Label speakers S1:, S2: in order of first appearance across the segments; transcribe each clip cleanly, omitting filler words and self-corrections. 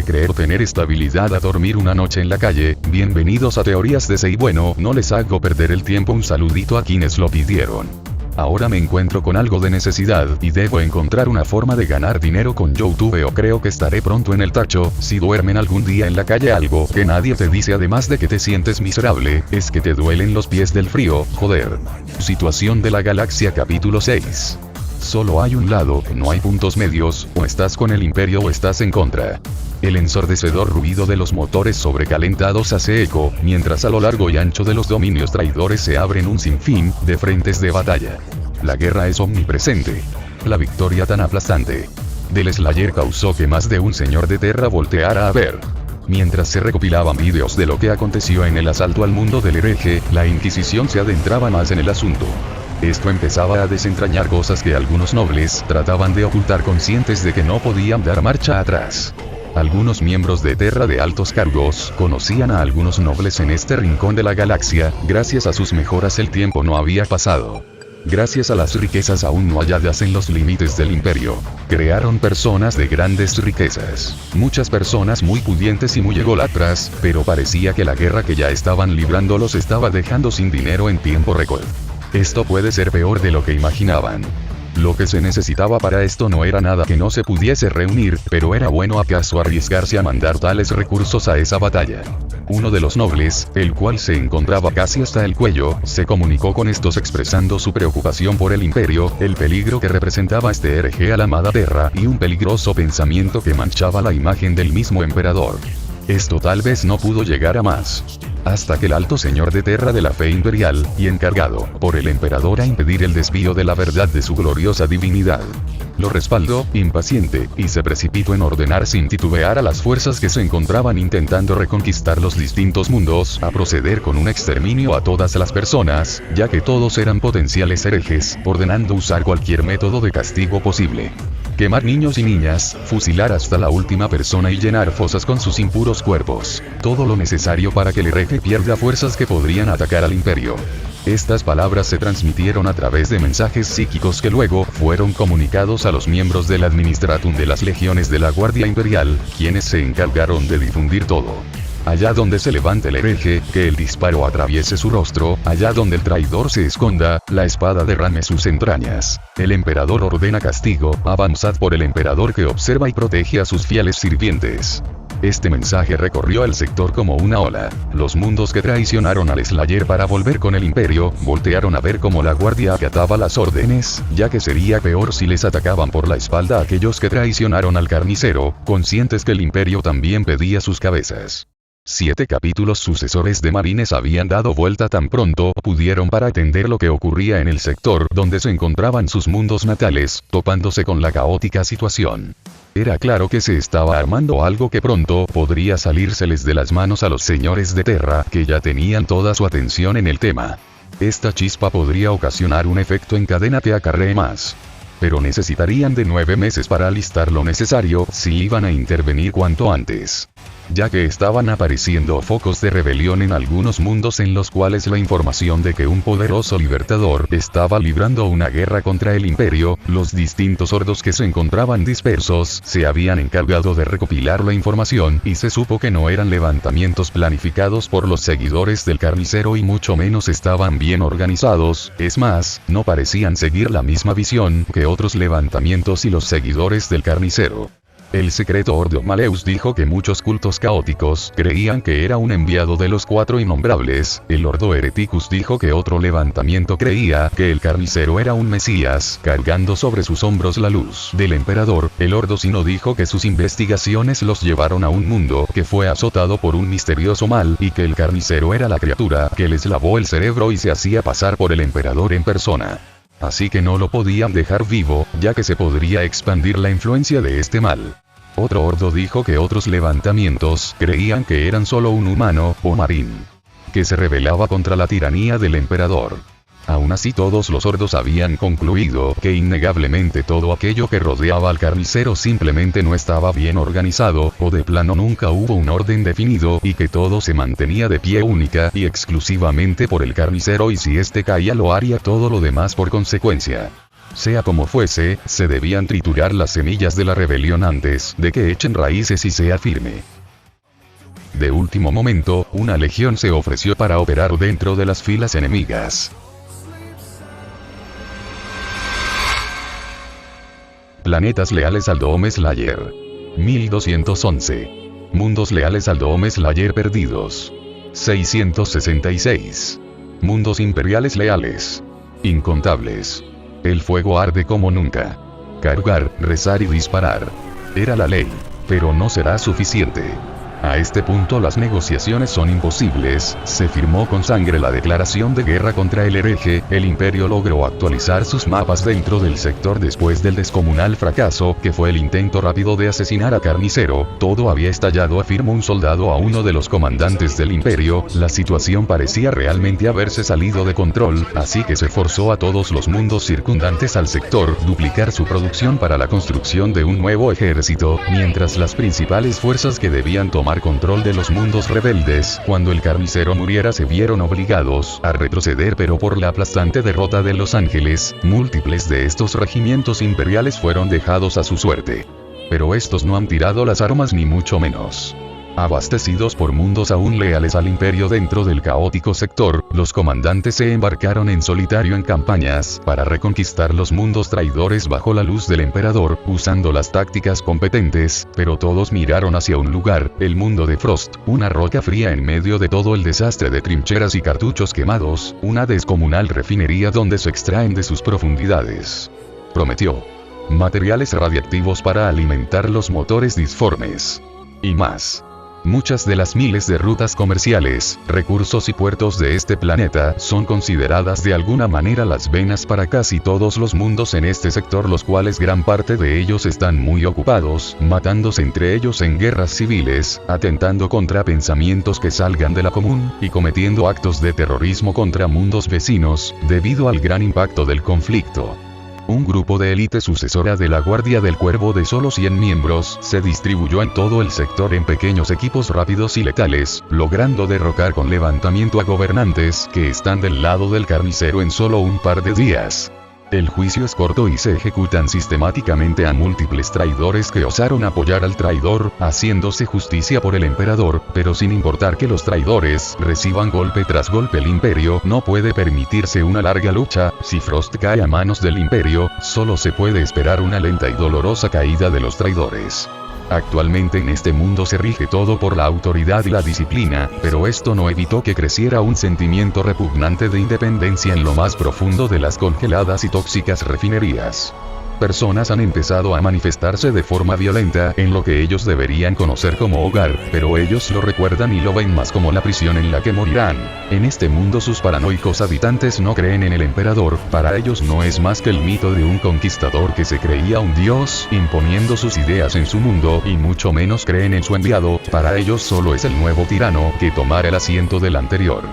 S1: de creer tener estabilidad a dormir una noche en la calle. Bienvenidos a Teorías de y bueno, no les hago perder el tiempo, un saludito a quienes lo pidieron. Ahora me encuentro con algo de necesidad y debo encontrar una forma de ganar dinero con YouTube o creo que estaré pronto en el tacho. Si duermen algún día en la calle, algo que nadie te dice además de que te sientes miserable, es que te duelen los pies del frío, joder. Situación de la galaxia capítulo 6. Solo hay un lado, no hay puntos medios, o estás con el imperio o estás en contra. El ensordecedor ruido de los motores sobrecalentados hace eco, mientras a lo largo y ancho de los dominios traidores se abren un sinfín de frentes de batalla. La guerra es omnipresente. La victoria tan aplastante del Slayer causó que más de un señor de Terra volteara a ver. Mientras se recopilaban vídeos de lo que aconteció en el asalto al mundo del hereje, la Inquisición se adentraba más en el asunto. Esto empezaba a desentrañar cosas que algunos nobles trataban de ocultar, conscientes de que no podían dar marcha atrás. Algunos miembros de Terra de altos cargos conocían a algunos nobles en este rincón de la galaxia. Gracias a sus mejoras el tiempo no había pasado. Gracias a las riquezas aún no halladas en los límites del imperio, crearon personas de grandes riquezas. Muchas personas muy pudientes y muy ególatras, pero parecía que la guerra que ya estaban librando los estaba dejando sin dinero en tiempo récord. Esto puede ser peor de lo que imaginaban. Lo que se necesitaba para esto no era nada que no se pudiese reunir, pero era bueno acaso arriesgarse a mandar tales recursos a esa batalla. Uno de los nobles, el cual se encontraba casi hasta el cuello, se comunicó con estos expresando su preocupación por el imperio, el peligro que representaba este hereje a la amada Terra y un peligroso pensamiento que manchaba la imagen del mismo emperador. Esto tal vez no pudo llegar a más. Hasta que el alto señor de Terra de la fe imperial, y encargado por el emperador a impedir el desvío de la verdad de su gloriosa divinidad, lo respaldó, impaciente, y se precipitó en ordenar sin titubear a las fuerzas que se encontraban intentando reconquistar los distintos mundos a proceder con un exterminio a todas las personas, ya que todos eran potenciales herejes, ordenando usar cualquier método de castigo posible. Quemar niños y niñas, fusilar hasta la última persona y llenar fosas con sus impuros cuerpos. Todo lo necesario para que el hereje pierda fuerzas que podrían atacar al imperio. Estas palabras se transmitieron a través de mensajes psíquicos que luego fueron comunicados a los miembros del Administratum de las legiones de la Guardia Imperial, quienes se encargaron de difundir todo. Allá donde se levante el hereje, que el disparo atraviese su rostro. Allá donde el traidor se esconda, la espada derrame sus entrañas. El emperador ordena castigo, avanzad por el emperador que observa y protege a sus fieles sirvientes. Este mensaje recorrió el sector como una ola. Los mundos que traicionaron al Slayer para volver con el imperio, voltearon a ver cómo la guardia acataba las órdenes, ya que sería peor si les atacaban por la espalda a aquellos que traicionaron al carnicero, conscientes que el imperio también pedía sus cabezas. 7 capítulos sucesores de marines habían dado vuelta tan pronto pudieron para atender lo que ocurría en el sector donde se encontraban sus mundos natales, topándose con la caótica situación. Era claro que se estaba armando algo que pronto podría salírseles de las manos a los señores de Terra, que ya tenían toda su atención en el tema. Esta chispa podría ocasionar un efecto en cadena que acarree más. Pero necesitarían de 9 meses para alistar lo necesario si iban a intervenir cuanto antes. Ya que estaban apareciendo focos de rebelión en algunos mundos en los cuales la información de que un poderoso libertador estaba librando una guerra contra el imperio, los distintos hordos que se encontraban dispersos se habían encargado de recopilar la información y se supo que no eran levantamientos planificados por los seguidores del carnicero y mucho menos estaban bien organizados, es más, no parecían seguir la misma visión que otros levantamientos y los seguidores del carnicero. El secreto Ordo Maleus dijo que muchos cultos caóticos creían que era un enviado de los 4 innombrables. El Ordo Hereticus dijo que otro levantamiento creía que el carnicero era un mesías, cargando sobre sus hombros la luz del emperador. El Ordo Sino dijo que sus investigaciones los llevaron a un mundo que fue azotado por un misterioso mal y que el carnicero era la criatura que les lavó el cerebro y se hacía pasar por el emperador en persona. Así que no lo podían dejar vivo, ya que se podría expandir la influencia de este mal. Otro ordo dijo que otros levantamientos creían que eran solo un humano, o marín, que se rebelaba contra la tiranía del emperador. Aún así todos los ordos habían concluido que innegablemente todo aquello que rodeaba al carnicero simplemente no estaba bien organizado, o de plano nunca hubo un orden definido, y que todo se mantenía de pie única y exclusivamente por el carnicero y si este caía lo haría todo lo demás por consecuencia. Sea como fuese, se debían triturar las semillas de la rebelión antes de que echen raíces y sea firme. De último momento, una legión se ofreció para operar dentro de las filas enemigas. Planetas leales al Dome Slayer. 1211. Mundos leales al Dome Slayer perdidos. 666. Mundos imperiales leales. Incontables. El fuego arde como nunca. Cargar, rezar y disparar. Era la ley. Pero no será suficiente. A este punto las negociaciones son imposibles, se firmó con sangre la declaración de guerra contra el hereje, el imperio logró actualizar sus mapas dentro del sector después del descomunal fracaso, que fue el intento rápido de asesinar a Carnicero, todo había estallado, afirmó un soldado a uno de los comandantes del imperio, la situación parecía realmente haberse salido de control, así que se forzó a todos los mundos circundantes al sector, duplicar su producción para la construcción de un nuevo ejército, mientras las principales fuerzas que debían tomar control de los mundos rebeldes, cuando el Carnicero muriera se vieron obligados a retroceder, pero por la aplastante derrota de Los Ángeles, múltiples de estos regimientos imperiales fueron dejados a su suerte. Pero estos no han tirado las armas ni mucho menos. Abastecidos por mundos aún leales al imperio dentro del caótico sector, los comandantes se embarcaron en solitario en campañas para reconquistar los mundos traidores bajo la luz del emperador, usando las tácticas competentes, pero todos miraron hacia un lugar, el mundo de Frost, una roca fría en medio de todo el desastre de trincheras y cartuchos quemados, una descomunal refinería donde se extraen de sus profundidades. Prometió materiales radiactivos para alimentar los motores disformes. Y más. Muchas de las miles de rutas comerciales, recursos y puertos de este planeta son consideradas de alguna manera las venas para casi todos los mundos en este sector, los cuales gran parte de ellos están muy ocupados, matándose entre ellos en guerras civiles, atentando contra pensamientos que salgan de la común, y cometiendo actos de terrorismo contra mundos vecinos, debido al gran impacto del conflicto. Un grupo de élite sucesora de la Guardia del Cuervo de solo 100 miembros, se distribuyó en todo el sector en pequeños equipos rápidos y letales, logrando derrocar con levantamiento a gobernantes que están del lado del Carnicero en solo un par de días. El juicio es corto y se ejecutan sistemáticamente a múltiples traidores que osaron apoyar al traidor, haciéndose justicia por el emperador, pero sin importar que los traidores reciban golpe tras golpe, el imperio no puede permitirse una larga lucha. Si Frost cae a manos del imperio, solo se puede esperar una lenta y dolorosa caída de los traidores. Actualmente en este mundo se rige todo por la autoridad y la disciplina, pero esto no evitó que creciera un sentimiento repugnante de independencia en lo más profundo de las congeladas y tóxicas refinerías. Personas han empezado a manifestarse de forma violenta en lo que ellos deberían conocer como hogar, pero ellos lo recuerdan y lo ven más como la prisión en la que morirán. En este mundo sus paranoicos habitantes no creen en el emperador, para ellos no es más que el mito de un conquistador que se creía un dios, imponiendo sus ideas en su mundo, y mucho menos creen en su enviado, para ellos solo es el nuevo tirano que tomará el asiento del anterior.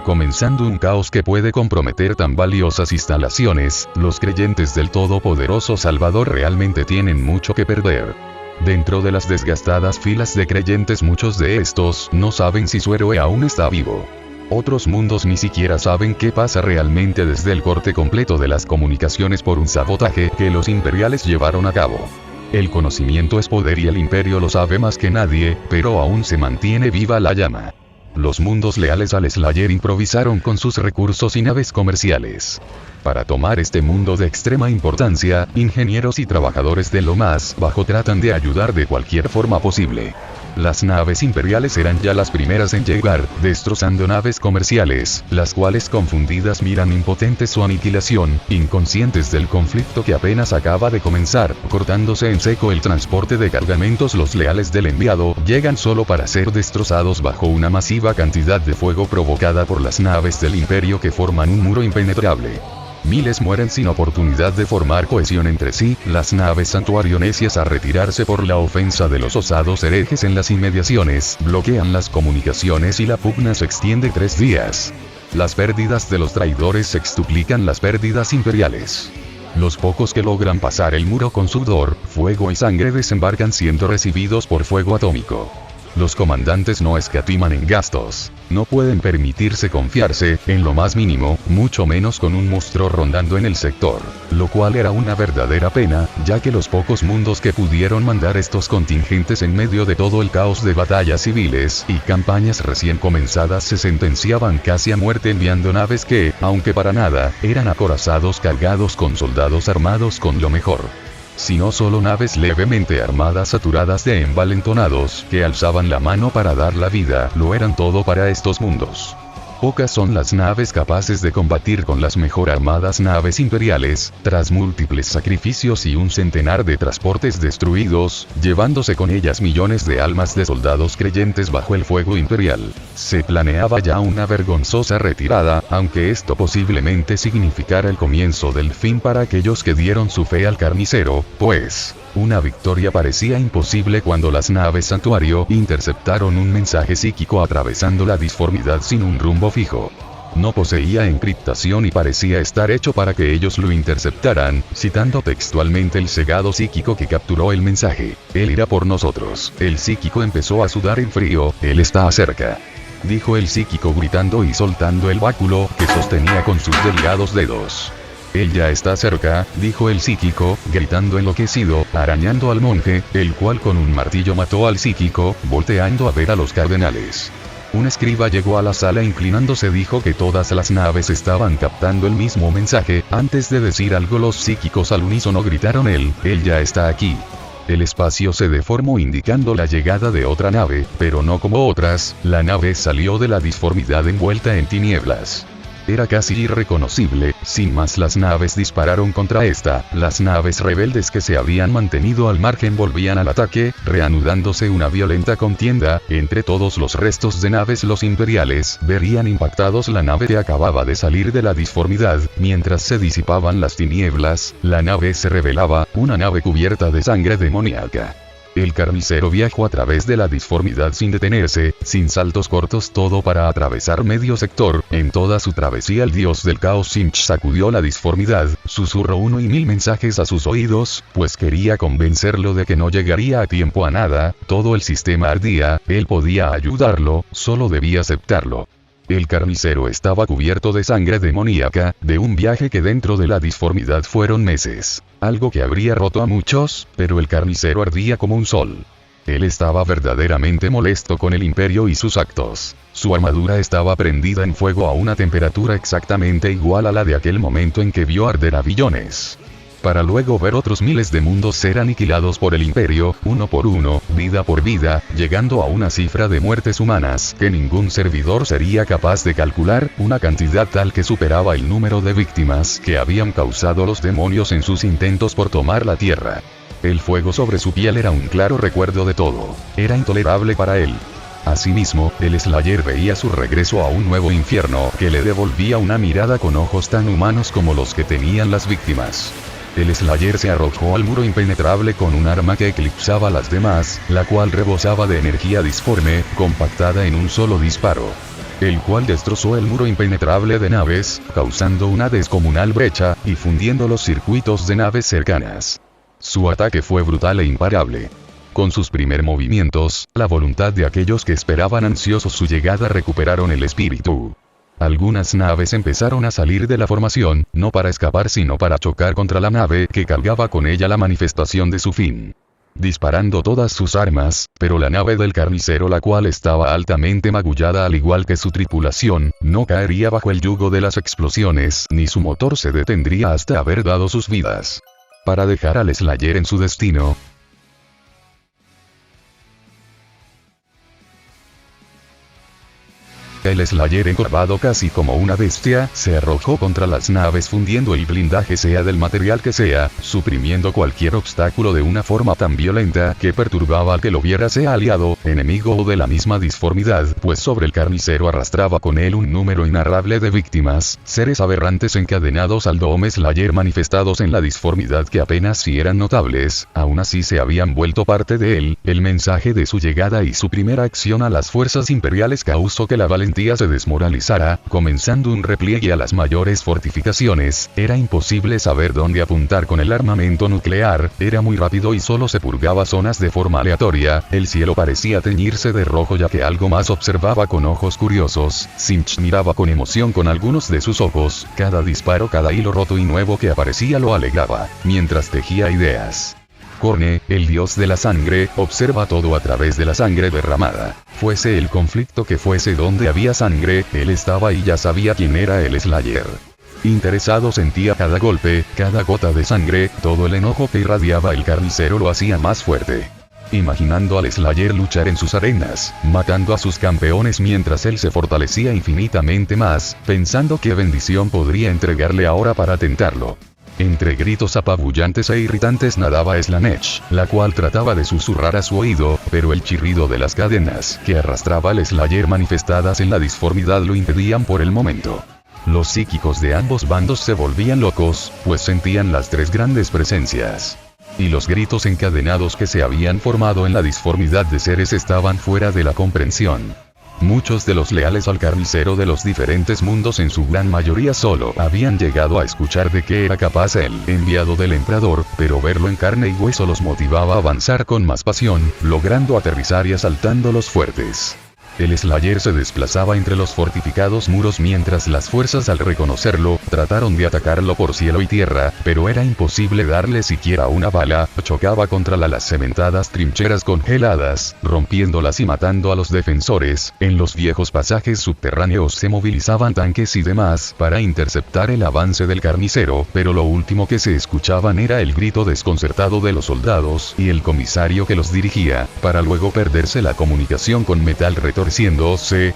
S1: Comenzando un caos que puede comprometer tan valiosas instalaciones, los creyentes del todopoderoso Salvador realmente tienen mucho que perder. Dentro de las desgastadas filas de creyentes, muchos de estos no saben si su héroe aún está vivo. Otros mundos ni siquiera saben qué pasa realmente desde el corte completo de las comunicaciones por un sabotaje que los imperiales llevaron a cabo. El conocimiento es poder y el imperio lo sabe más que nadie, pero aún se mantiene viva la llama. Los mundos leales al Slayer improvisaron con sus recursos y naves comerciales. Para tomar este mundo de extrema importancia, ingenieros y trabajadores de lo más bajo tratan de ayudar de cualquier forma posible. Las naves imperiales eran ya las primeras en llegar, destrozando naves comerciales, las cuales confundidas miran impotentes su aniquilación, inconscientes del conflicto que apenas acaba de comenzar, cortándose en seco el transporte de cargamentos. Los leales del enviado llegan solo para ser destrozados bajo una masiva cantidad de fuego provocada por las naves del imperio que forman un muro impenetrable. Miles mueren sin oportunidad de formar cohesión entre sí, las naves santuario necias a retirarse por la ofensa de los osados herejes en las inmediaciones, bloquean las comunicaciones y la pugna se extiende 3 días. Las pérdidas de los traidores sextuplican las pérdidas imperiales. Los pocos que logran pasar el muro con sudor, fuego y sangre desembarcan siendo recibidos por fuego atómico. Los comandantes no escatiman en gastos. No pueden permitirse confiarse, en lo más mínimo, mucho menos con un monstruo rondando en el sector. Lo cual era una verdadera pena, ya que los pocos mundos que pudieron mandar estos contingentes en medio de todo el caos de batallas civiles y campañas recién comenzadas se sentenciaban casi a muerte enviando naves que, aunque para nada, eran acorazados cargados con soldados armados con lo mejor. Sino solo naves levemente armadas saturadas de envalentonados que alzaban la mano para dar la vida, lo eran todo para estos mundos. Pocas son las naves capaces de combatir con las mejor armadas naves imperiales, tras múltiples sacrificios y un centenar de transportes destruidos, llevándose con ellas millones de almas de soldados creyentes bajo el fuego imperial. Se planeaba ya una vergonzosa retirada, aunque esto posiblemente significara el comienzo del fin para aquellos que dieron su fe al carnicero, pues una victoria parecía imposible cuando las naves santuario interceptaron un mensaje psíquico atravesando la disformidad sin un rumbo fijo. No poseía encriptación y parecía estar hecho para que ellos lo interceptaran, citando textualmente el cegado psíquico que capturó el mensaje. Él irá por nosotros. El psíquico empezó a sudar en frío, él está cerca, dijo el psíquico gritando y soltando el báculo que sostenía con sus delgados dedos. Él ya está cerca, dijo el psíquico, gritando enloquecido, arañando al monje, el cual con un martillo mató al psíquico, volteando a ver a los cardenales. Un escriba llegó a la sala inclinándose dijo que todas las naves estaban captando el mismo mensaje, antes de decir algo los psíquicos al unísono gritaron él ya está aquí. El espacio se deformó indicando la llegada de otra nave, pero no como otras, la nave salió de la disformidad envuelta en tinieblas. Era casi irreconocible, sin más las naves dispararon contra esta, las naves rebeldes que se habían mantenido al margen volvían al ataque, reanudándose una violenta contienda, entre todos los restos de naves los imperiales, verían impactados la nave que acababa de salir de la disformidad, mientras se disipaban las tinieblas, la nave se revelaba, una nave cubierta de sangre demoníaca. El carnicero viajó a través de la disformidad sin detenerse, sin saltos cortos todo para atravesar medio sector, en toda su travesía el dios del caos Sinch sacudió la disformidad, susurró 1.000 mensajes a sus oídos, pues quería convencerlo de que no llegaría a tiempo a nada, todo el sistema ardía, él podía ayudarlo, solo debía aceptarlo. El carnicero estaba cubierto de sangre demoníaca, de un viaje que dentro de la disformidad fueron meses. Algo que habría roto a muchos, pero el carnicero ardía como un sol. Él estaba verdaderamente molesto con el imperio y sus actos. Su armadura estaba prendida en fuego a una temperatura exactamente igual a la de aquel momento en que vio arder a billones. Para luego ver otros miles de mundos ser aniquilados por el imperio, uno por uno, vida por vida, llegando a una cifra de muertes humanas que ningún servidor sería capaz de calcular, una cantidad tal que superaba el número de víctimas que habían causado los demonios en sus intentos por tomar la tierra. El fuego sobre su piel era un claro recuerdo de todo. Era intolerable para él. Asimismo, el Slayer veía su regreso a un nuevo infierno que le devolvía una mirada con ojos tan humanos como los que tenían las víctimas. El Slayer se arrojó al muro impenetrable con un arma que eclipsaba las demás, la cual rebosaba de energía disforme, compactada en un solo disparo. El cual destrozó el muro impenetrable de naves, causando una descomunal brecha, y fundiendo los circuitos de naves cercanas. Su ataque fue brutal e imparable. Con sus primer movimientos, la voluntad de aquellos que esperaban ansiosos su llegada recuperaron el espíritu. Algunas naves empezaron a salir de la formación, no para escapar sino para chocar contra la nave que cargaba con ella la manifestación de su fin. Disparando todas sus armas, pero la nave del carnicero, la cual estaba altamente magullada al igual que su tripulación, no caería bajo el yugo de las explosiones, ni su motor se detendría hasta haber dado sus vidas. Para dejar al Slayer en su destino, el Slayer, encorvado casi como una bestia, se arrojó contra las naves fundiendo el blindaje sea del material que sea, suprimiendo cualquier obstáculo de una forma tan violenta que perturbaba al que lo viera, sea aliado, enemigo o de la misma disformidad, pues sobre el carnicero arrastraba con él un número inarrable de víctimas, seres aberrantes encadenados al Dome Slayer manifestados en la disformidad que apenas si eran notables, aún así se habían vuelto parte de él. El mensaje de su llegada y su primera acción a las fuerzas imperiales causó que la valentía valentía se desmoralizara, comenzando un repliegue a las mayores fortificaciones. Era imposible saber dónde apuntar con el armamento nuclear, era muy rápido y solo se purgaba zonas de forma aleatoria. El cielo parecía teñirse de rojo ya que algo más observaba con ojos curiosos. Sinch miraba con emoción con algunos de sus ojos, cada disparo, cada hilo roto y nuevo que aparecía lo alegraba, mientras tejía ideas. Khorne, el dios de la sangre, observa todo a través de la sangre derramada. Fuese el conflicto que fuese donde había sangre, él estaba y ya sabía quién era el Slayer. Interesado sentía cada golpe, cada gota de sangre, todo el enojo que irradiaba el carnicero lo hacía más fuerte. Imaginando al Slayer luchar en sus arenas, matando a sus campeones mientras él se fortalecía infinitamente más, pensando qué bendición podría entregarle ahora para tentarlo. Entre gritos apabullantes e irritantes nadaba Slanesh, la cual trataba de susurrar a su oído, pero el chirrido de las cadenas que arrastraba el Slayer manifestadas en la disformidad lo impedían por el momento. Los psíquicos de ambos bandos se volvían locos, pues sentían las tres grandes presencias. Y los gritos encadenados que se habían formado en la disformidad de seres estaban fuera de la comprensión. Muchos de los leales al carnicero de los diferentes mundos en su gran mayoría solo habían llegado a escuchar de qué era capaz el enviado del emperador, pero verlo en carne y hueso los motivaba a avanzar con más pasión, logrando aterrizar y asaltando los fuertes. El Slayer se desplazaba entre los fortificados muros mientras las fuerzas al reconocerlo, trataron de atacarlo por cielo y tierra, pero era imposible darle siquiera una bala, chocaba contra las cementadas trincheras congeladas, rompiéndolas y matando a los defensores. En los viejos pasajes subterráneos se movilizaban tanques y demás para interceptar el avance del carnicero, pero lo último que se escuchaban era el grito desconcertado de los soldados y el comisario que los dirigía, para luego perderse la comunicación con metal retorciéndose.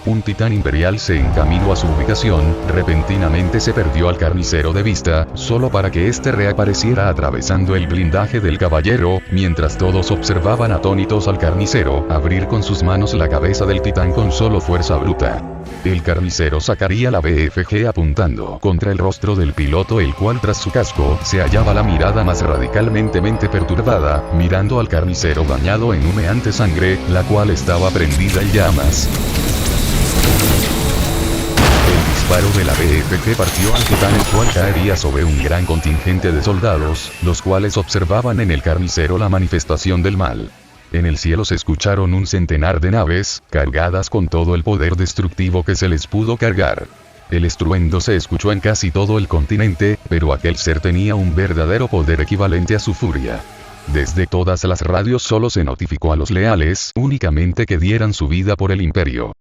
S1: Un titán imperial se encaminó a su ubicación, repentinamente se perdió al carnicero de vista, solo para que este reapareciera atravesando el blindaje del caballero, mientras todos observaban atónitos al carnicero abrir con sus manos la cabeza del titán con solo fuerza bruta. El carnicero sacaría la BFG apuntando contra el rostro del piloto, el cual tras su casco se hallaba la mirada más radicalmente perturbada, mirando al carnicero bañado en humeante sangre, la cual estaba prendida en llamas. El disparo de la BFG partió al titán, el cual caería sobre un gran contingente de soldados, los cuales observaban en el carnicero la manifestación del mal. En el cielo se escucharon un centenar de naves, cargadas con todo el poder destructivo que se les pudo cargar. El estruendo se escuchó en casi todo el continente, pero aquel ser tenía un verdadero poder equivalente a su furia. Desde todas las radios solo se notificó a los leales únicamente que dieran su vida por el imperio.